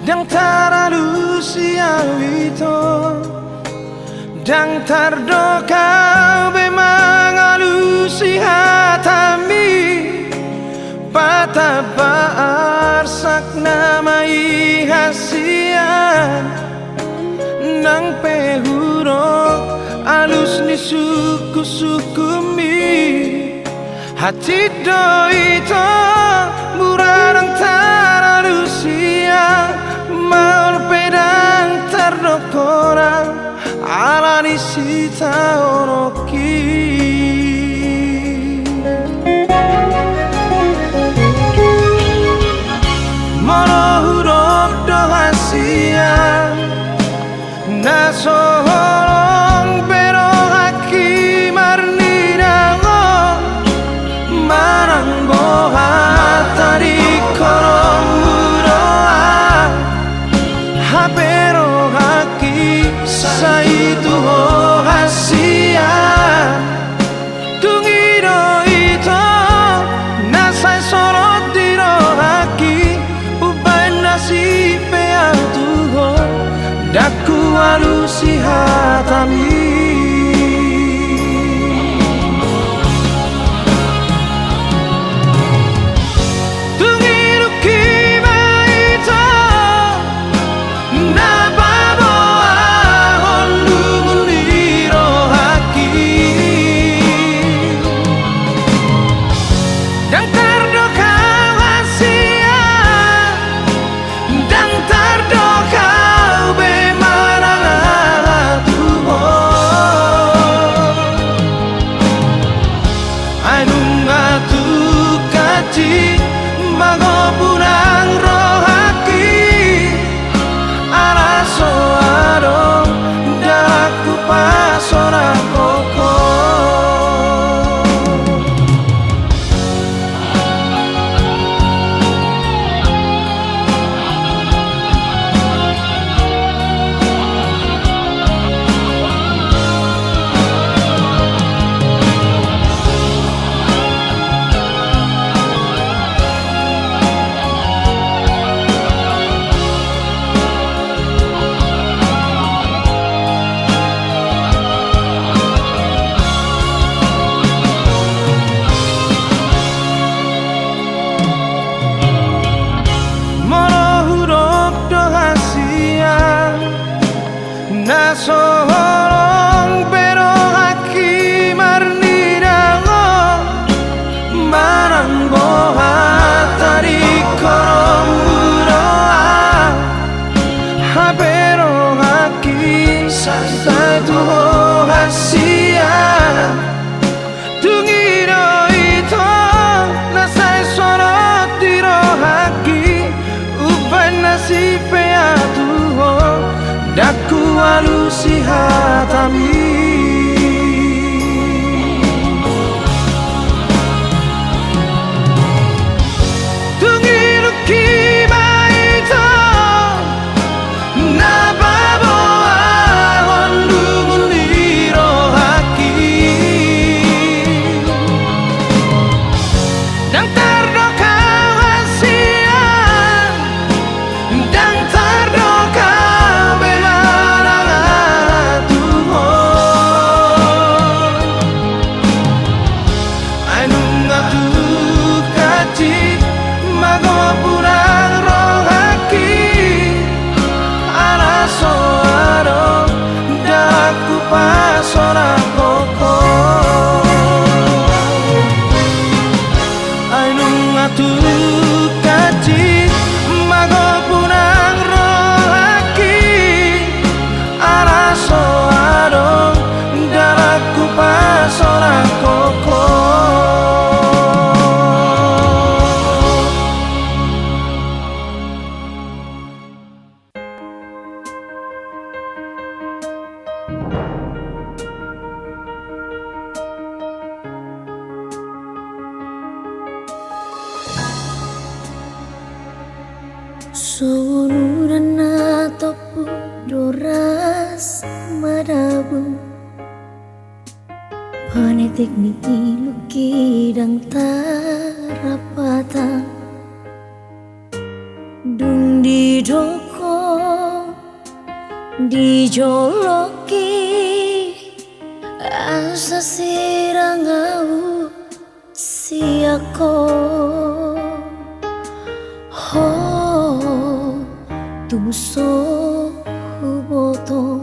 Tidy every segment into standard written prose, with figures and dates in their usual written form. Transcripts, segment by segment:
Dang taralu siawito Dang tardo kau bemangalu si hatami Patapa arsak namai hasian Nang pehurok alus ni suku-sukumi Hati doito murarang taralu siang Maul pedang terdokorang ala ni sita oroki Mono huruf doa siang Nasoholong pero haki marnidango Marang boha tadi korong muroa Habero haki saitu ho hasia Tungiro ito nasai sorot diro haki Ubay nasi peatuho Daku alusi hatami Tungiru kima ito Nababo ahon lumuliro haki Dan tardo kau hasia Dan tardo kau bemarang atuho Ainung atu kaci Mago punang rohaki Araso arong Daku pasora koko Nasoholong pero haki marnidango Marang boha tadi korong muroa Habero haki saitu ho hasia Tungiro ito nasai sorot diro haki Ubay nasi peatuho Daku alusi hatami Tungiru kima ito Nababo ahon lumuliro haki Dan tardo kau hasia Dan tardo kau bemarang atuho Ainung atu kaci Mago punang rohaki Araso arong Daku pasora koko Ainung atu kaci Mago punang rohaki Araso arong Daku pasora koko Soluran topu doras madabu Panetik ni iluki dan tarapata Dung di dok dijoloki asa sirang au siako ho tumso huboto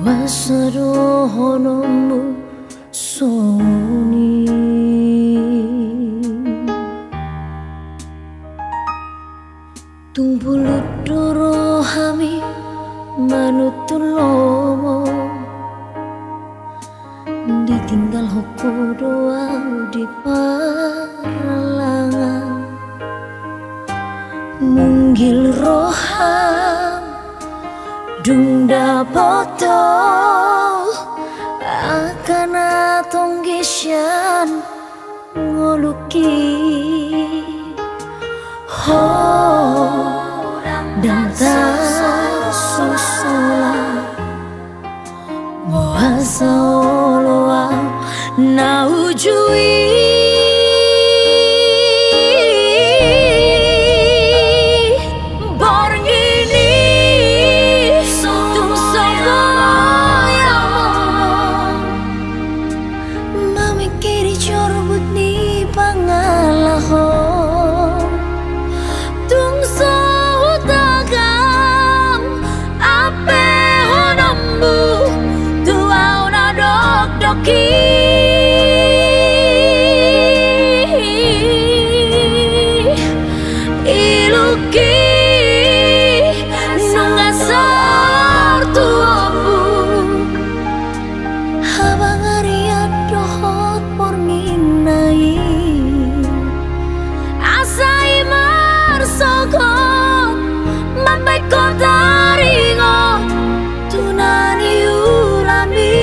buasaro honomu soni tumbulut doro hami manutulomo ditinggal hoko doa di paralangan munggil roham dung dapoto akan atong gisyan ngoluki ho dan tak susulan boasa oloa na ujui borngini tum sogo ya mamikiri corbut ni pangalaho tung sahutagam ape honambu tuau na dok-doki iluki nungasar tuamu habang ariat dohot porminai asai marsokot mampai kotaringo tunani ulami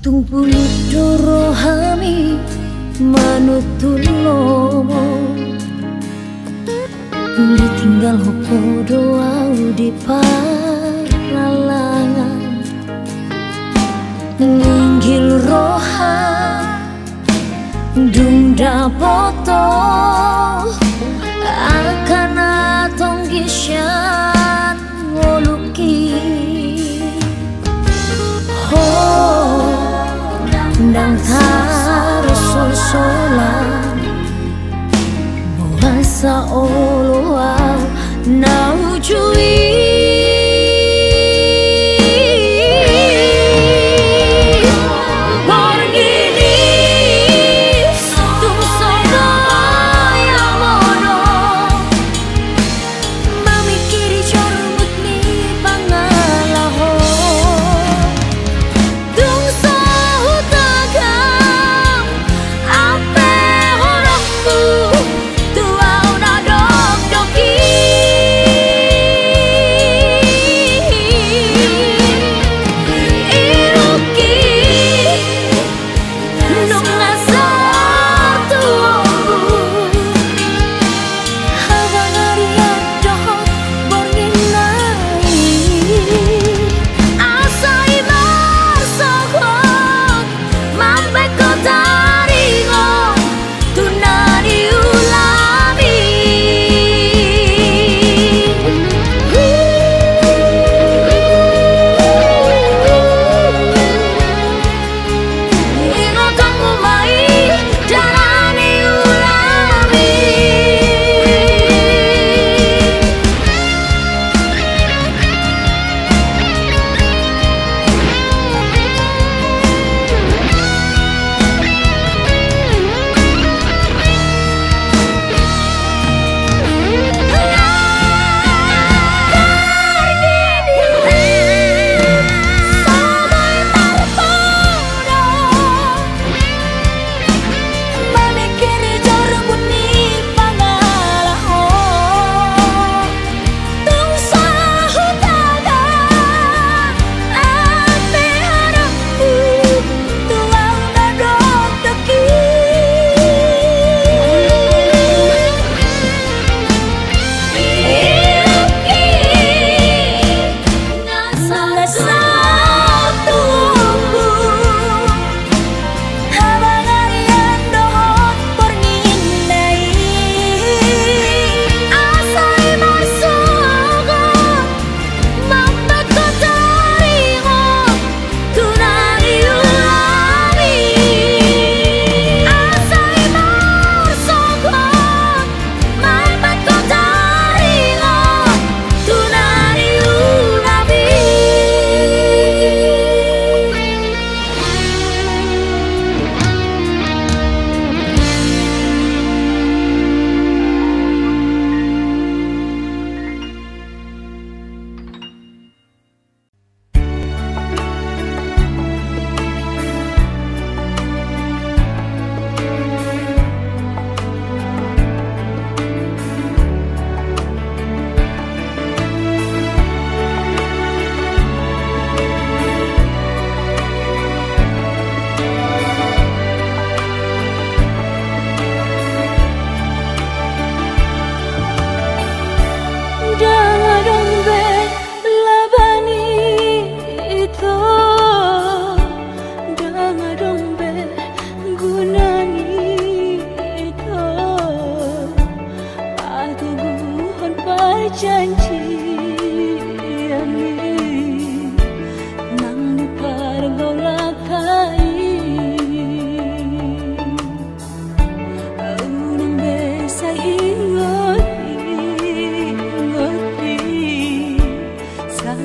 tumpulut doro hami manutulomo ditinggal hoko doa di paralangan ninggil roha dung dapoto akan atong gisyan ngoluki ho dan harus sosolan boasa oloa na ujui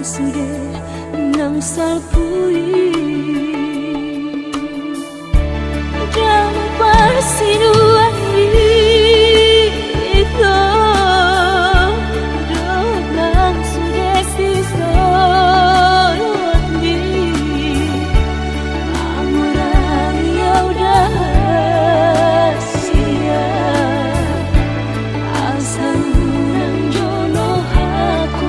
sudah nang salpui jam persinuan itu nang sudah sisa di amuran ya udah sia asal nang jono aku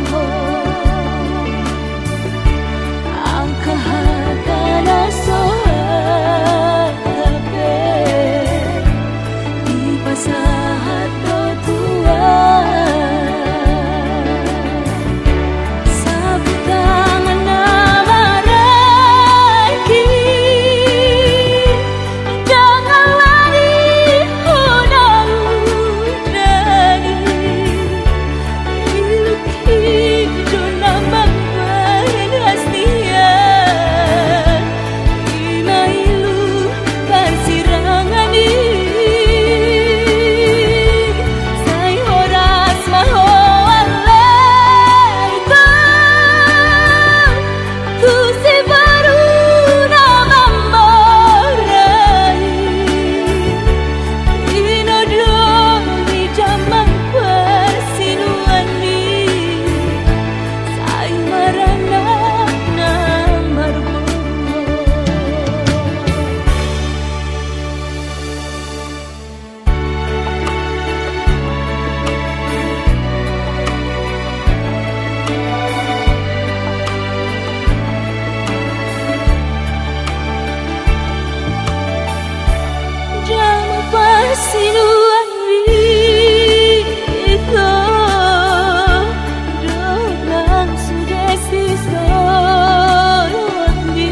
angka hatana sohat di pasahat tua sapu tangan nama raiki jangan lari honang dari iluki jona bangwan hastia ima ilu persirangan di say horas maho alaika tu si baru nama morai inodong di jamang persinuan di say marana namarbo jam persinuan itu dengan sudah sisa di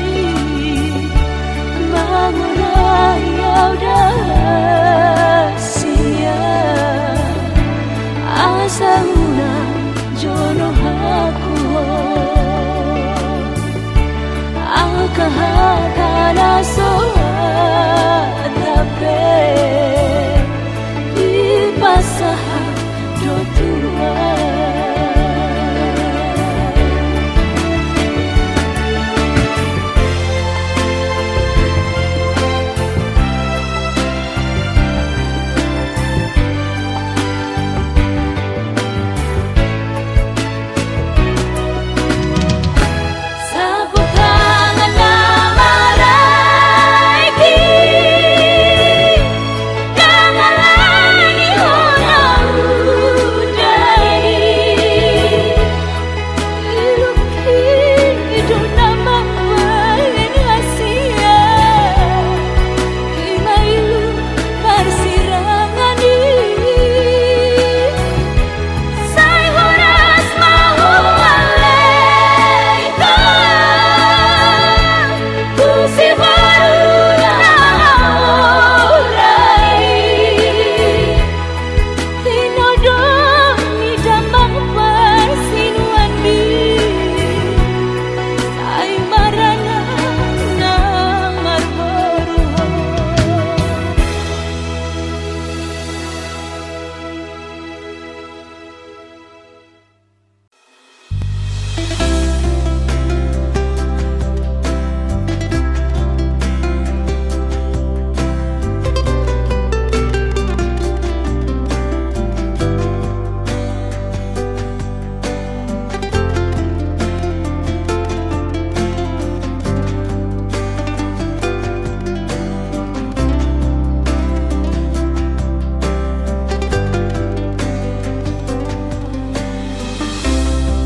manguraya udah sia asa unang jono aku akahatana sohat di pasahat tua sapu tangan nama raiki jangan lagi honang dari iluki jona bangwan hasia ima ilu persirangan di say horas mahu alaika tu si baru nama morai inodong di jamang persinuan di say marana nang marboruho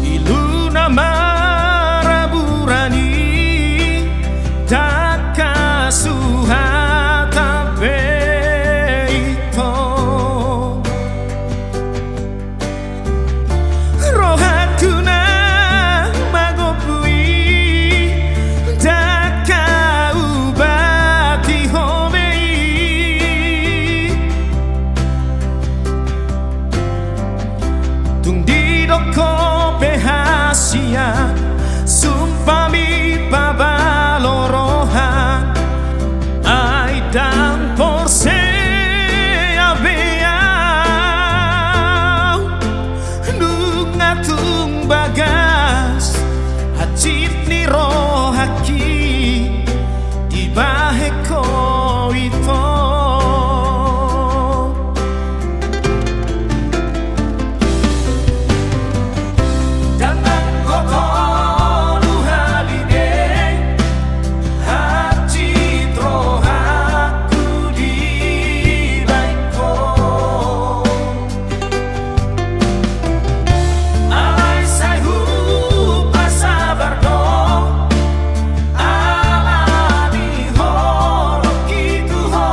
Ilu nama raburani tak kasuhat ito rohatku na magopui tak kaubati homei tung di doko behasia sumpah mi pabalorohan ai dan porse abeau nung atung bagas hajit ni rohaki di baheko ito. Danang koko luhaline hajit rohaku di baheko. Alay sayu pasabar do alami horo kitu ho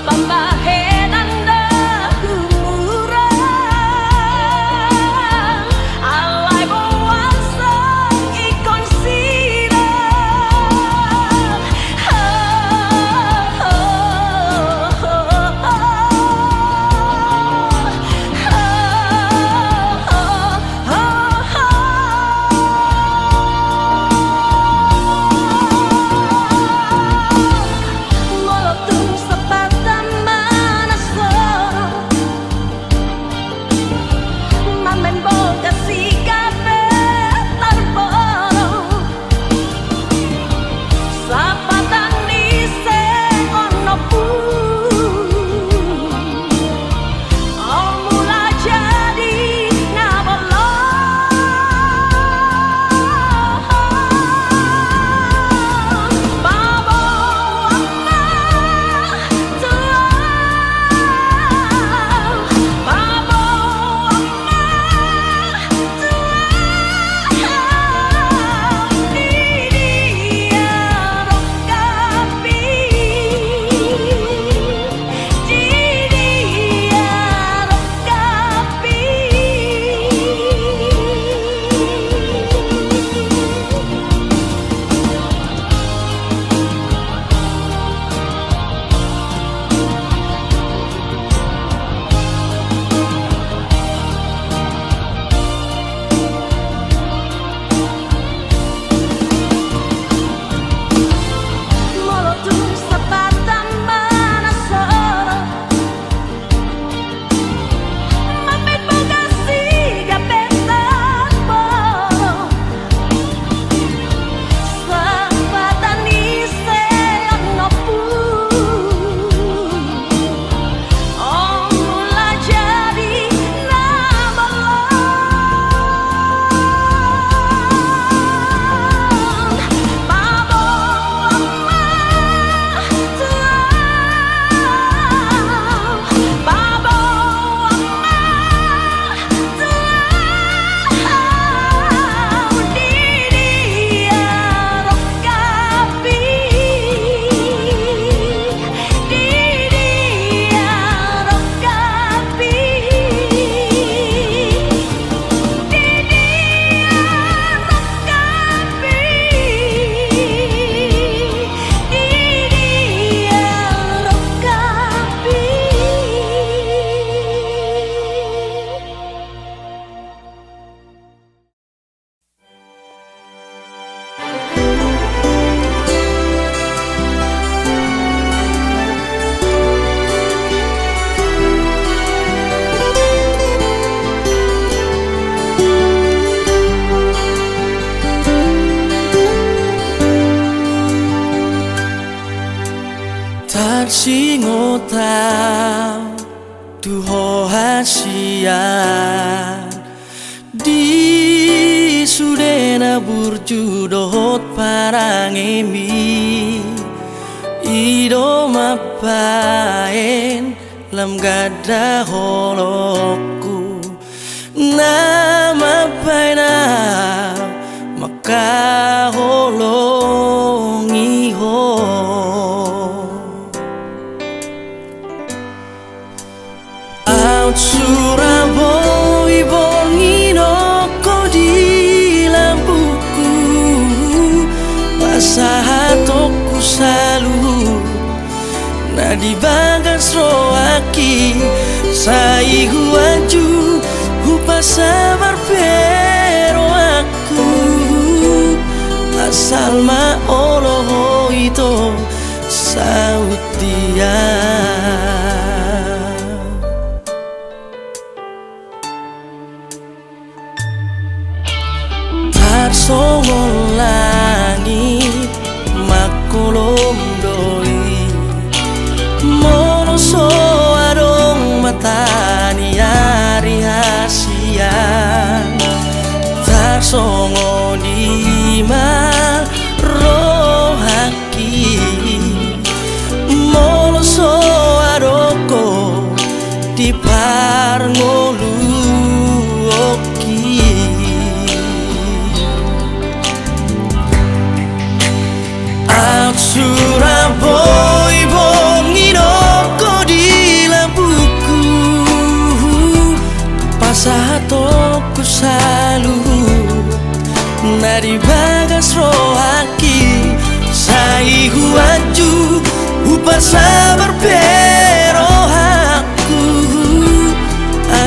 pambahenan na humurang alay buwansang ikonsira. Molotong sa pataman na soro, mamembo kasi kapet tarboro, sa patang niseng ono pu, ang mula jadi nabalong. Babaw ang molotong sa pataman na soro, mamembo kasi kapet tarboro, sa patang niseng ono pu, ang mula jadi nabalong. Babaw ang babaw ang didiyarok kapi, didiyarok kapi, didiyarok kapi, didiyarok kapi. Tarsingotau tuho hasian di sudena burjudot parangemi ido mapaen lam gada holokku nama paina maka holongi ho. Out Surabaya bongino ko di lampuku pasahatokku salu na di bagas roaki sai huaju hupa sabar pero aku asal ma oloh itu saut dia. Tarsongol langit makolom doi monoso adong matani ari hasian tarsongo di ma rohaki monoso adong sabar pero aku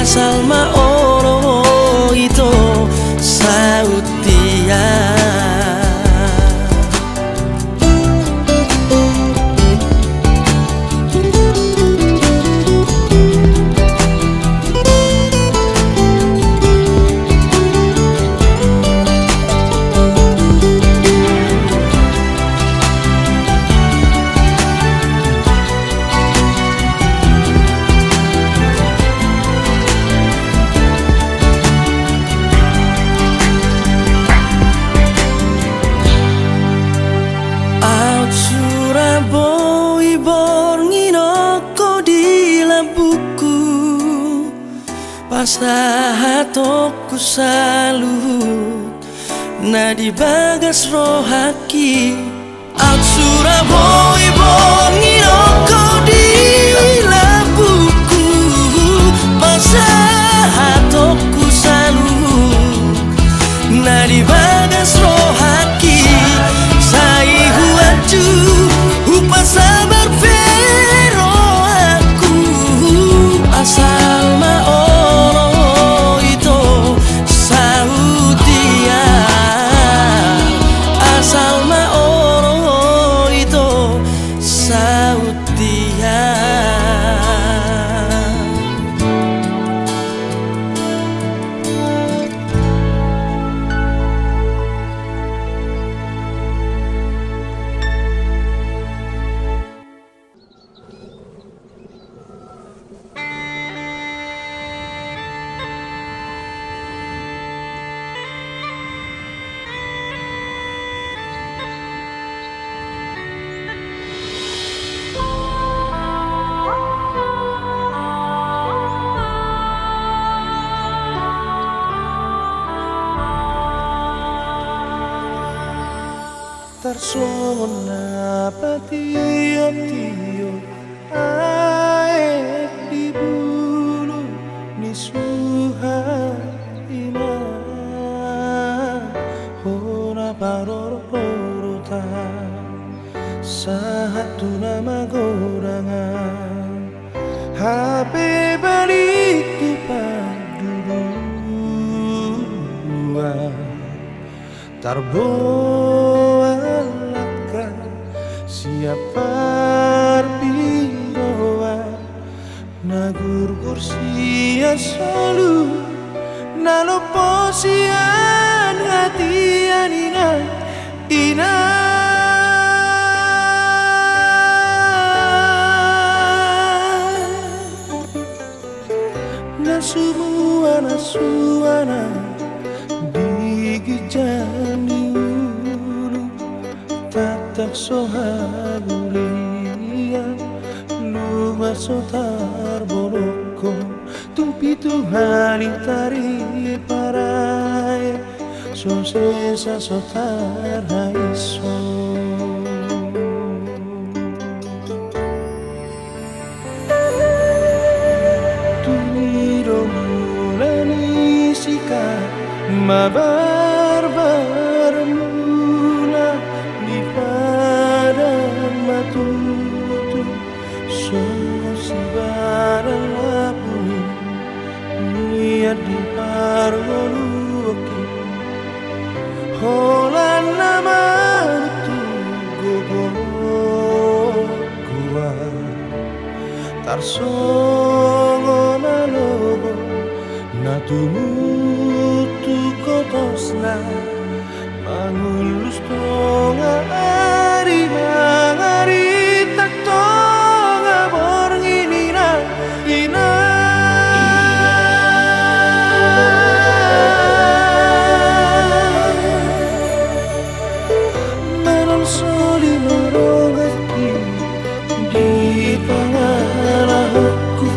asal maoro itu sautia. Surabaya bornginoko di lampuku pasahatokku salut nadi bagas rohaki. Out Surabaya bornginoko di lampuku pasahatokku salut nadi bagas rohaki. Sai huaju upa sabar pero aku asal maoro itu sautia. Asal maoro itu sautia. Tarsona patio-tio aek di bulu ni suhaina hona parorota satu nama gorangan HP balik tu paduluan tarboalaka siapa pindoa nagur kursia solu nalo posian hatian ina nasuana digijani ulu tatak sohabulian luar sotar boroko tumpi tuhani tari parai sosesa sotar haiso mabar-bar mula di padang matutu sungguh si barang lapuni niat di pargoluki holan nama itu gua tarsongo nalogo natumutu kotosna mangulus tonga ari mangari tak tonga bornginina ina manon soli marogati di pangalahku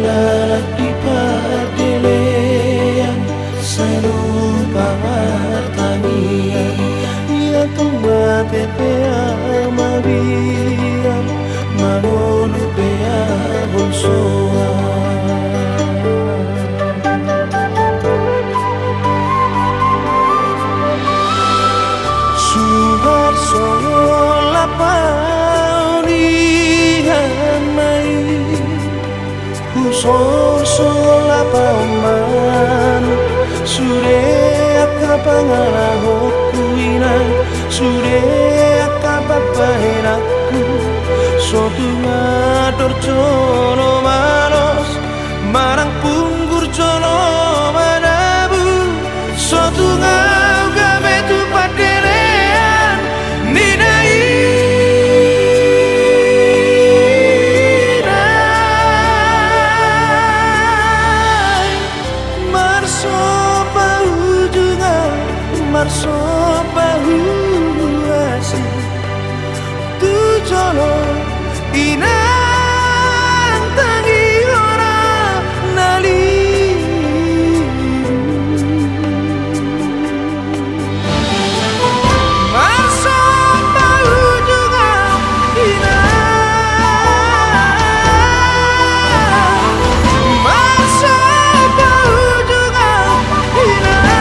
lalaki padelean saya lupa martani ya Sola pauman Sure akapangala hokuinan Sure akapapaheraku Sotu ngador jono manos Marang punggur jono madabu Sotu ngau gabe tu padelean Ninai Marso bahu asih tu jono inang tangi ora nali Marso bahu juga inang Marso bahu juga inang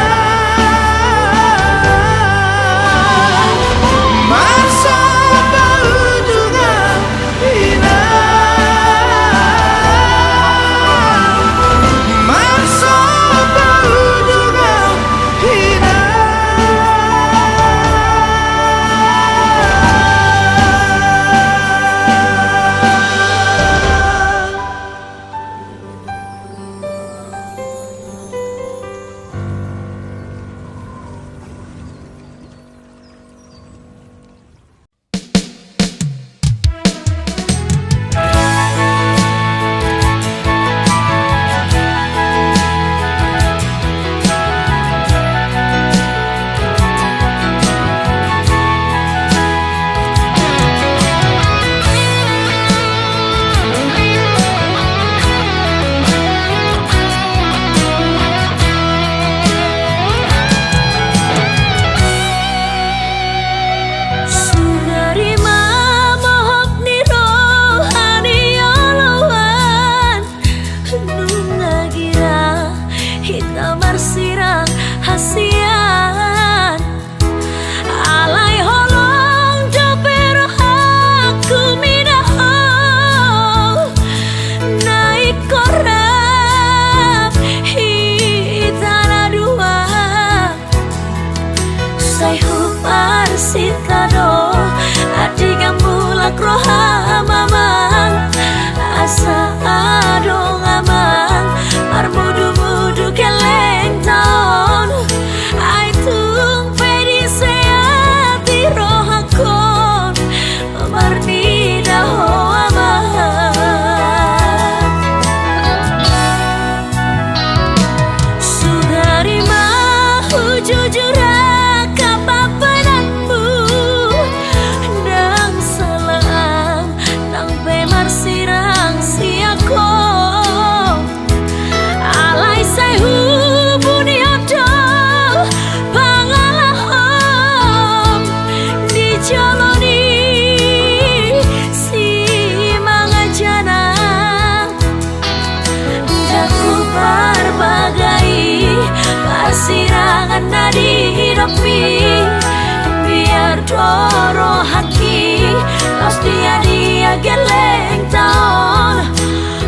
biar doro haki los dia geleng taon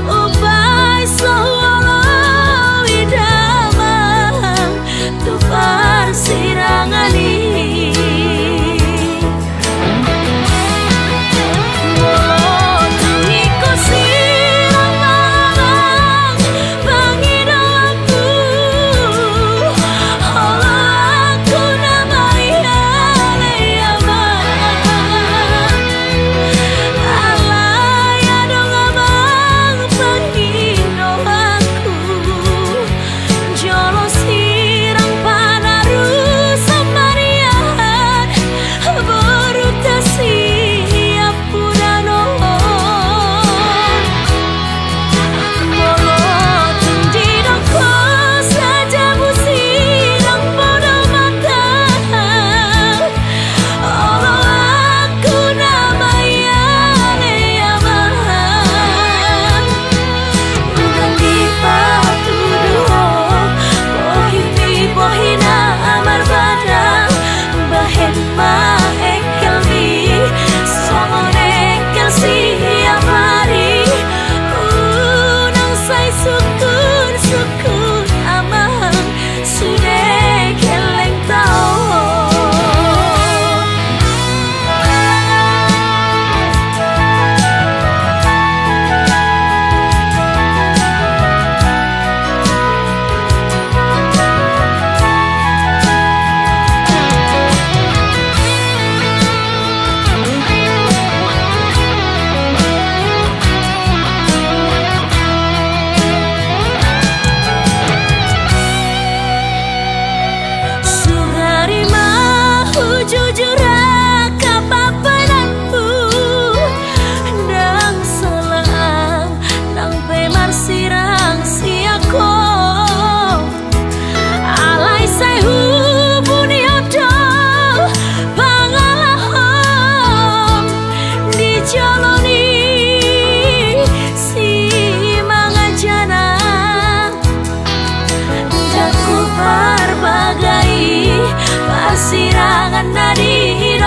ubai solo idamang tu parsirangani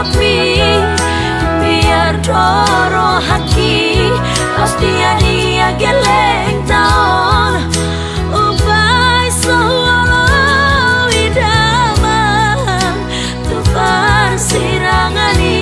tapi biar doro haki los dia geleng taon ubai solo idamang tu parsirangani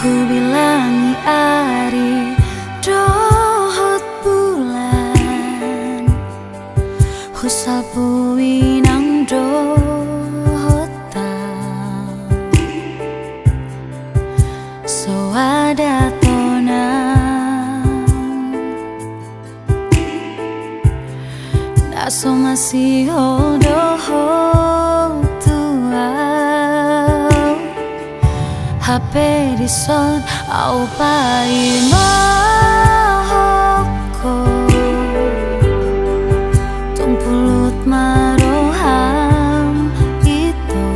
Ku bilangi ari dohot bulan Husapui nang dohotan So ada tonan Daso masih dohot HP di son au pai mahoko tumpulut maroham itu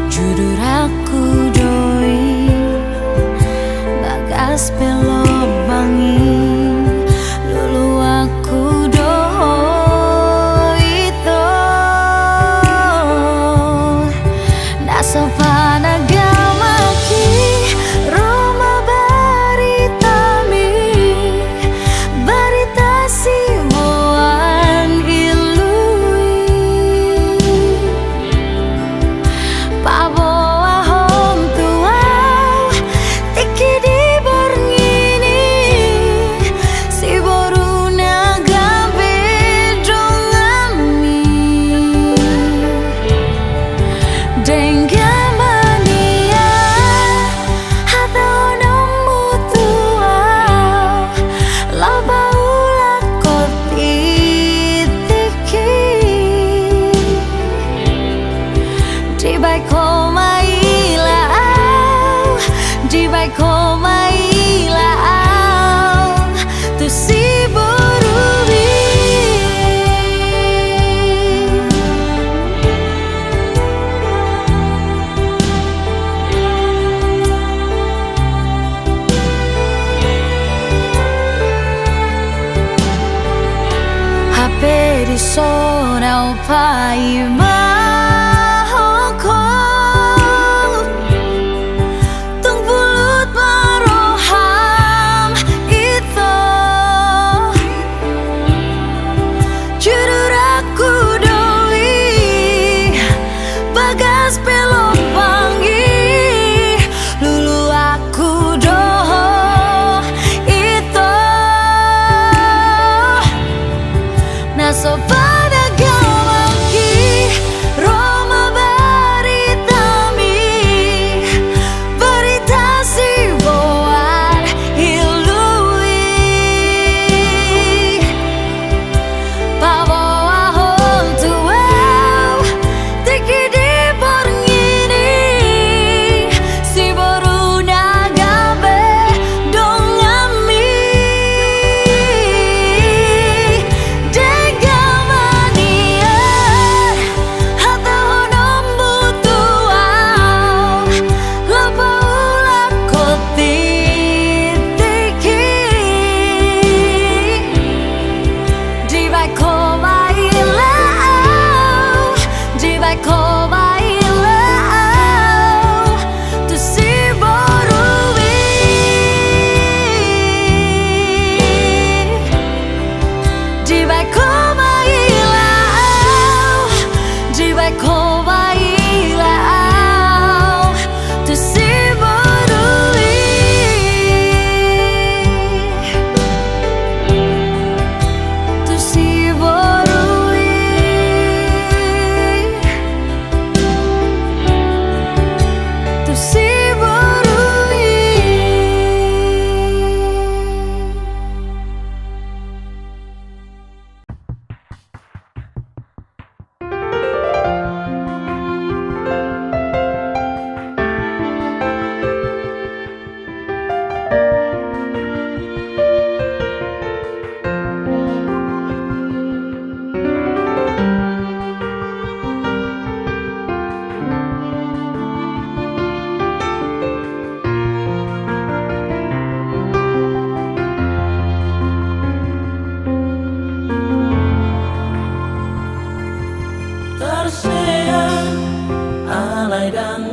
judul aku doi bagas pelok bangi lulu aku Sofana gamaki Roma baritami Baritasi moan ilui Paboa hom tuau Tiki di borngini Si boruna gambe dongami Dengga di sona upai mahoko tung pulut maroham itu judul aku doi bagas pelok pangi lulu aku doho itu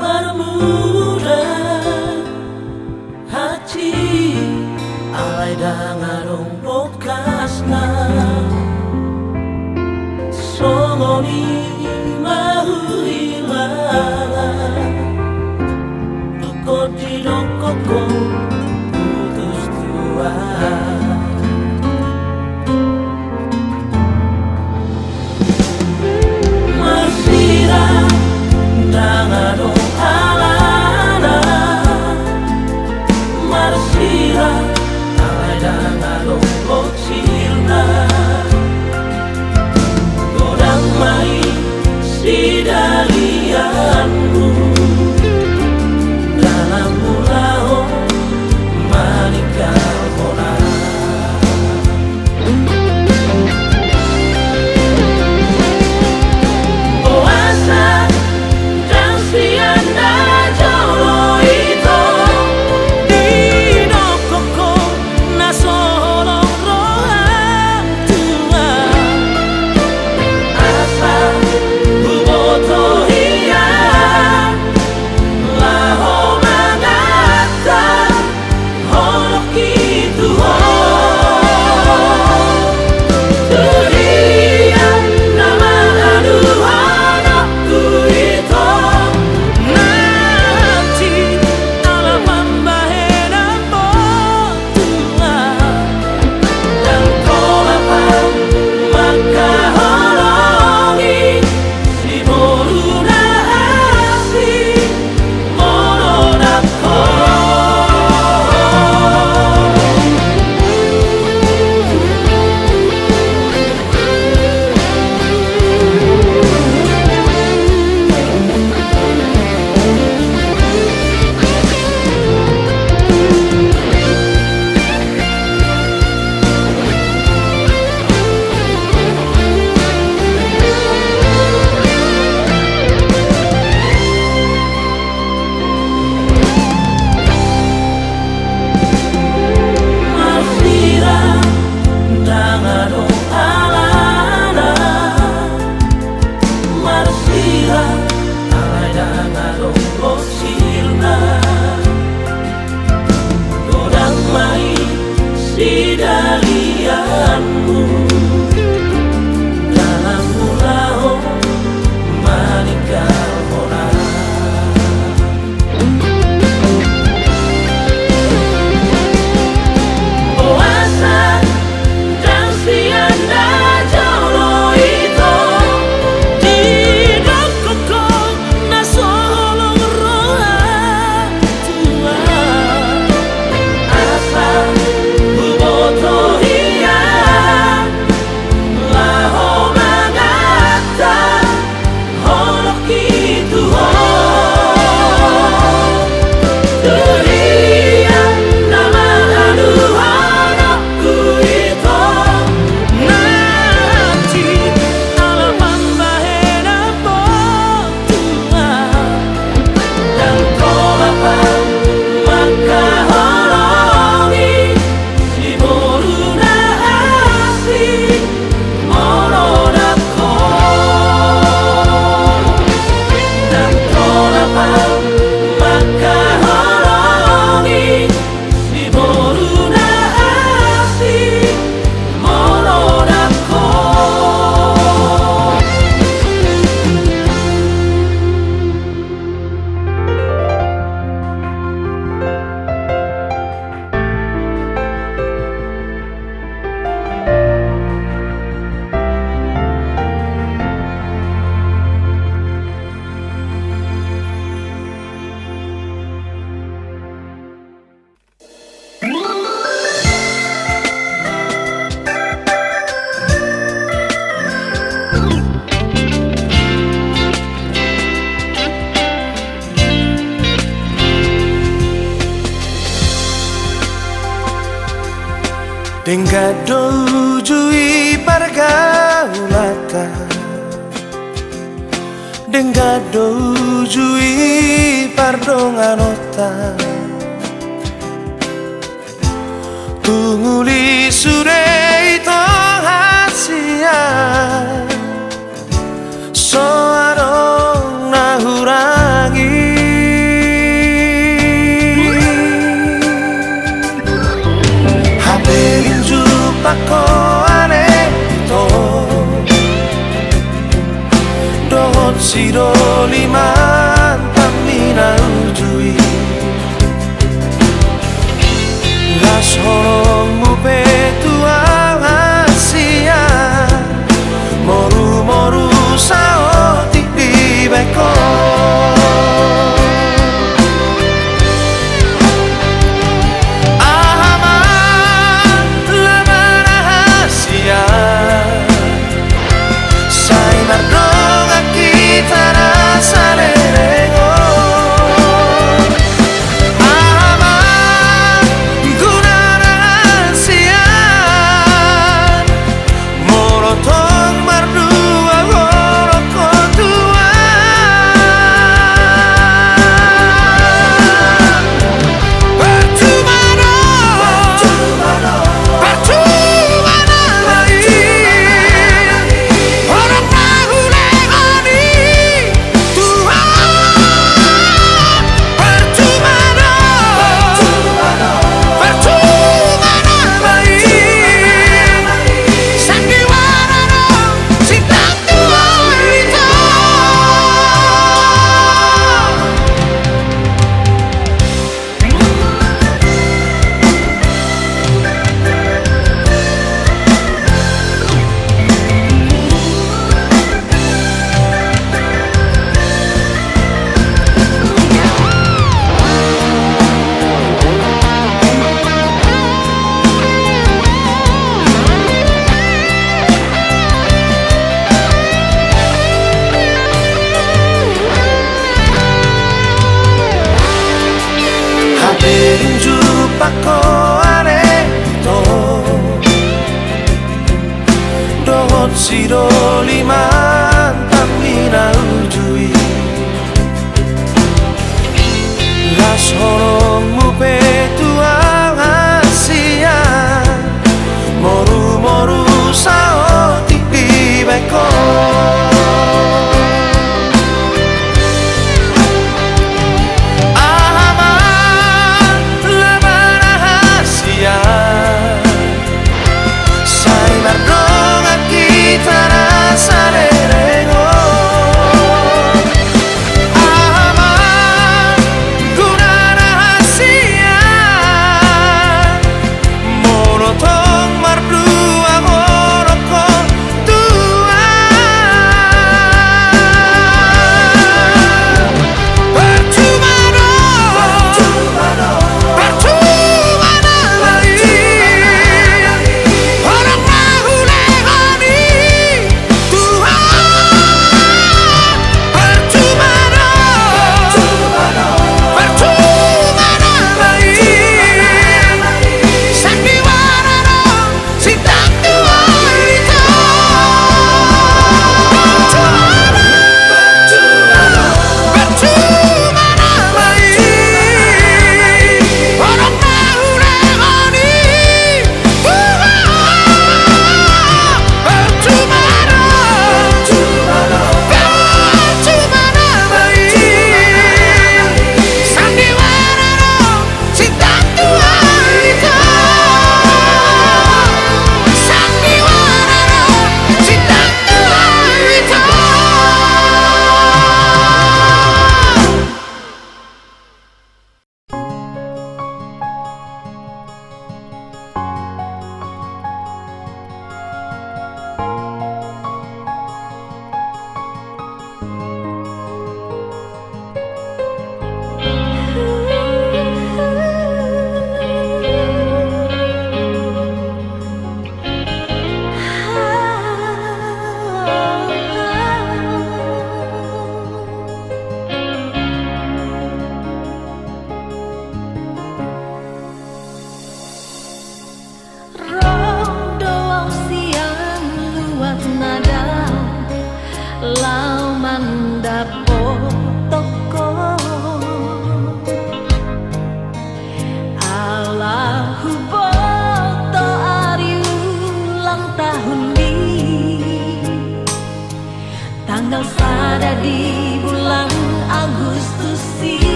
marmuda hati alai dangarong bokasna songoni mahuilala duko di dokoko putus tua Marsira dangarong alana Marsira alai dangarong boksilna Godang mai sidalianmu dalam mulao manikah hona Oasa dan sianda jolo itu di dokoko na solo rohang tua asa buboto hiya laho magata holok itu dunia nama aduhanku itu nanti alam pambahena botua dan tolapang maka holongi si moruna asli monodako Marsira dangarong alana Marsira alai dangarong boksilna Godang mai sidalianmu dalam mulao manikah hona Oasa dan sianda jolo itu di dokoko na solo rohang tua asa buboto hiya laho magata holok itu dunia nama aduhanku itu nanti alam pambahena botua dan tolapang maka holongi si moruna asli monodako dan tolapang maka holongi si moruna asli monodako Denggado jui pargaulata Denggado jui pardonganota Tunguli surei tong hasia Soarong nahurangi siro liman tamina ujui las horong mu petua hasia moru moru sao tikdi beko aman lamana hasia sai mardonga kita rasa lerengo aman guna rahasia molotong mardua goroko tua percuma orang tahu legoni Tuhan percuma sandiwara cinta tua itu hadirin jumpa ko are to dohot siro liman tamina ujui las horong mu petua hasia moru moru sao tikdi beko aman lamana hasia sai mardonga kita rasa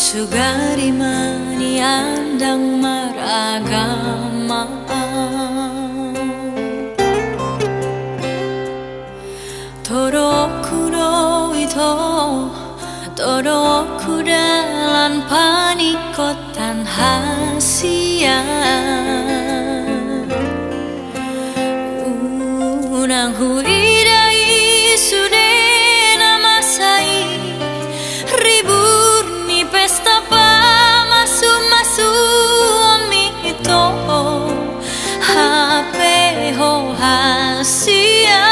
Sugarimani andang maragama Toroku no ito Toroku dalan panikotan hasia Unang huidai sudena masai Ribur ni pesta pa masu amito Hape ho hasia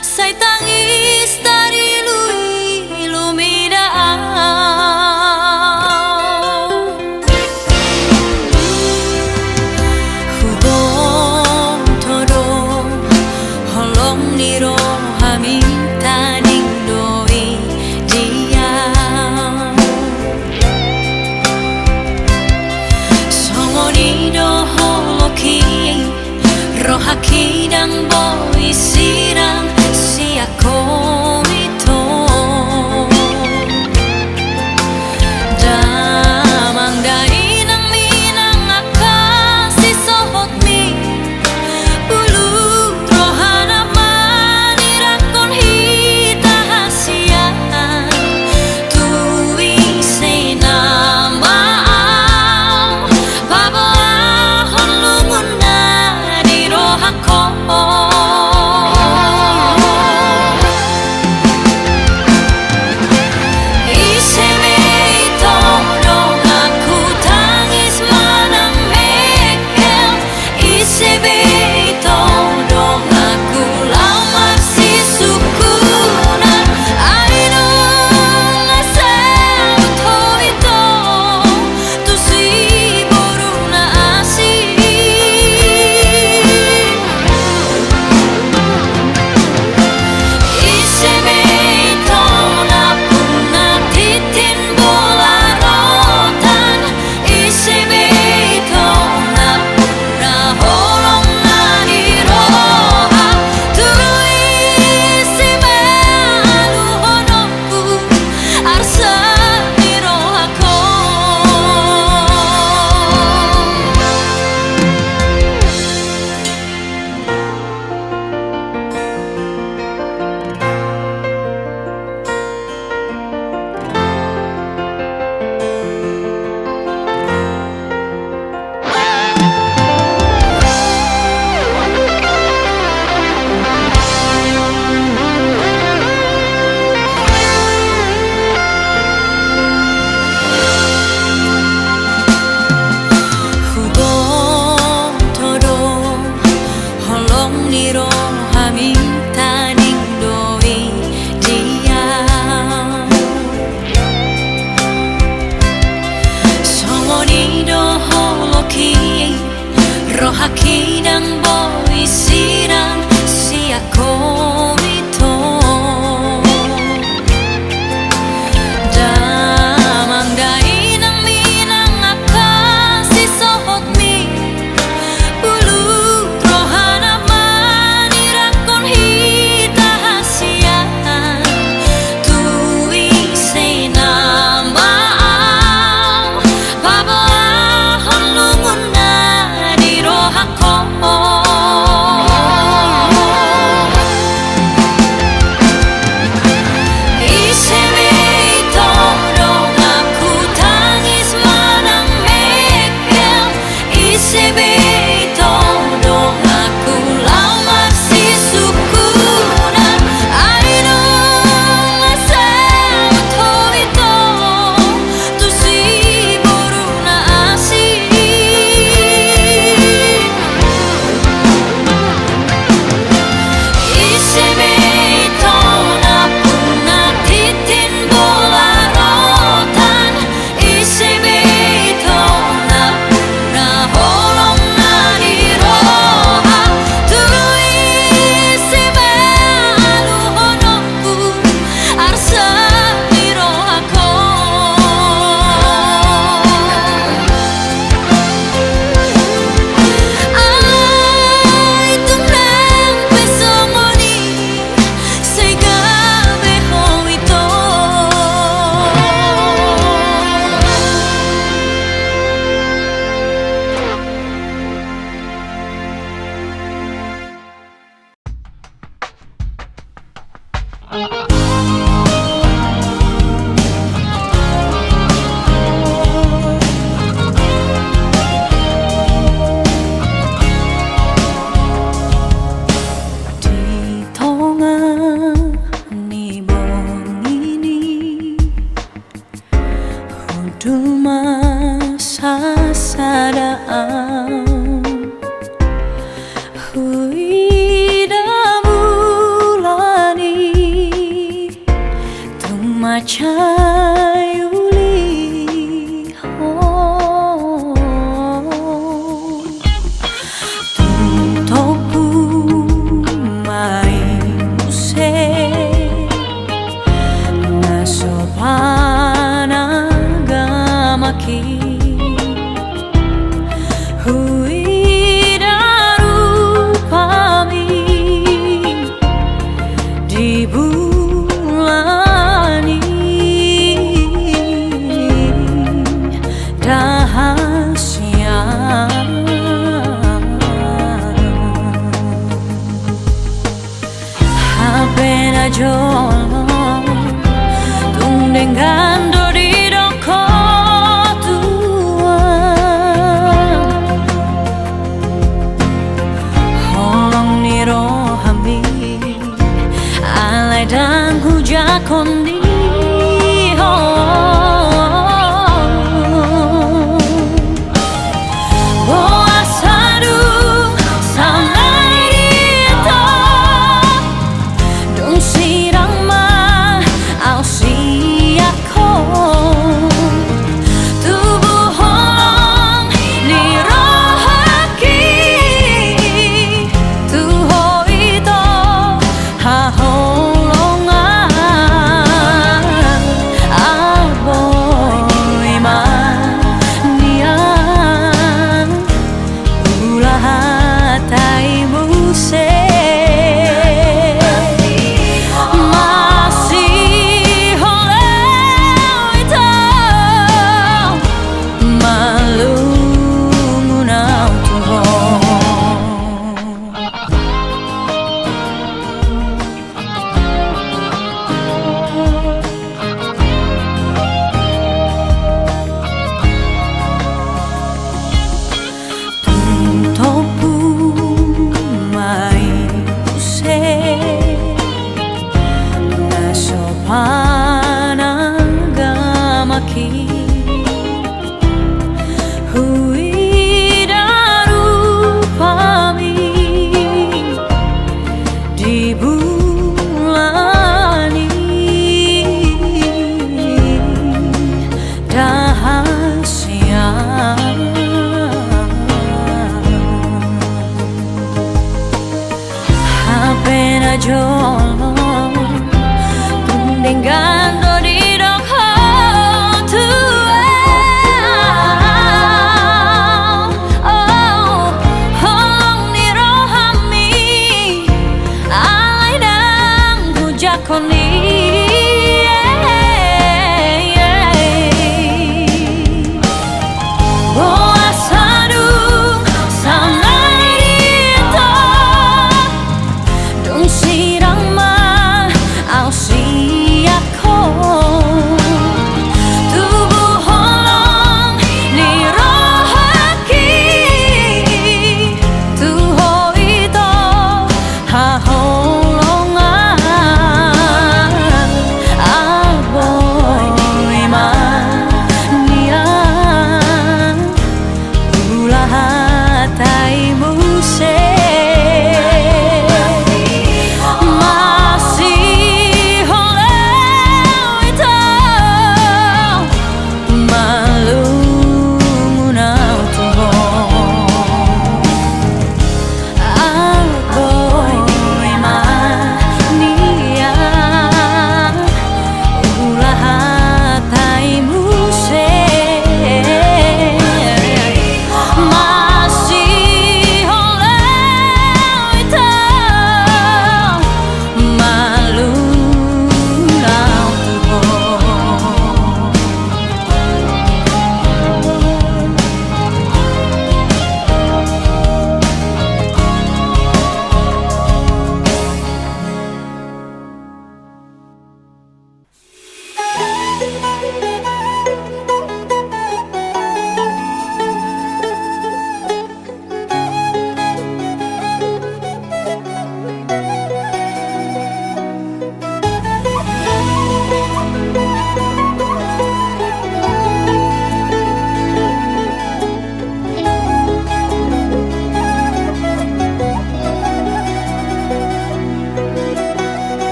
Say tangis dari lumidaan Hubong todo holong niro hamita ning doi dia Songoni do holoki rohaki dan boy sirang si ako ito Damang dai ng minang akan si sohot mi Bulu rohanap manirakon hita hasian Tuwing sinamaang Babaahon lungon na di rohako Niro hamita ning doi dia Songoni do holoki rohaki dan boy sirang si ako ito Damang dai ng minang akan si sohot mi Bulu rohanap manirakon hita hasian Tuwing sinamaang Babaahon lungon na di rohako dumasasadaan huida bulani tumachayuli tumtopu mai muse nasopanagama huida rupami di bulani dahasya habena jolo tung dengan dori doko dan hujan di boasadu samai itu dong sirang ma au siako tubuh holong di rohaki tuho itu haho huida rupami di bulani dahasya habena jolo dengan dori doko boasadu samai itu dong sirang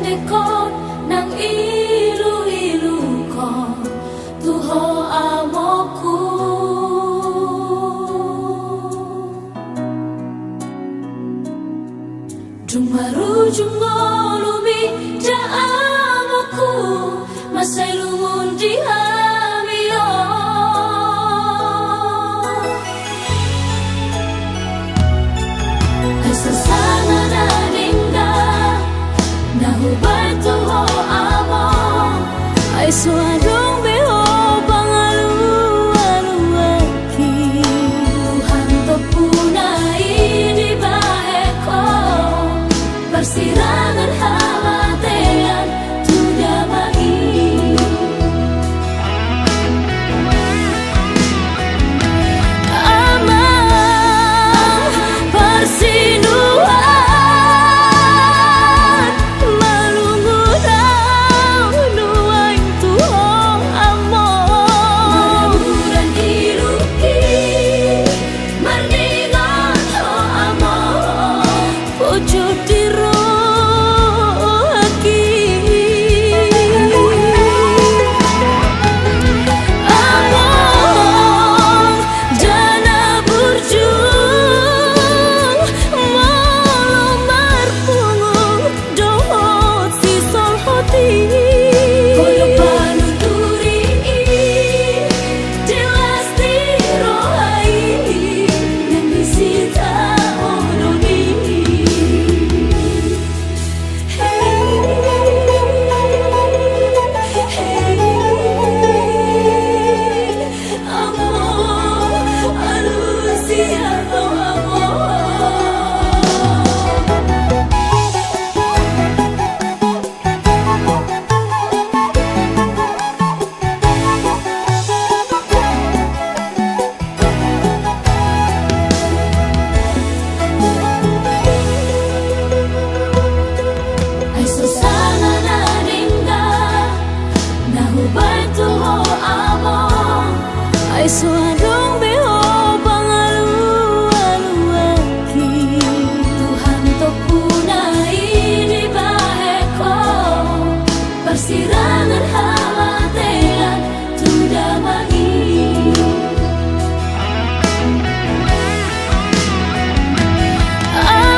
tekon nang ilu-ilu ko tuho amoku. Jumaru jungolumi ja amoku masai lumun di hamio. Asa sana na dinda na hubay tuho amo ay suadong beho pangalu-aluaki. Tuhan to punai di bahe ko persirangan hamatean tuda magi. Amang persinuan malungudaw nuwang tuho amo. Maluran iluki marningan ho amo pujud diro haki. Among jana burjung molo marpungung dohot si sol hoti. Koyo panuturi jelas dirohai yang disita ononi. Amor, alusia, amor. Ay susana na dinda na hubay tuho amo ay suadong beho pangalu-aluaki. Tuhan to punai di bahe ko persirangan hamatean tuda magi.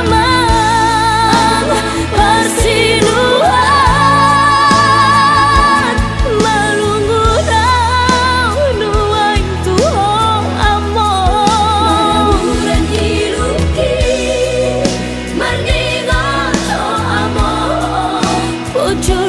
Amang persinuan malungudaw nuwang tuho amo. Maluran iluki marningan ho amo pujud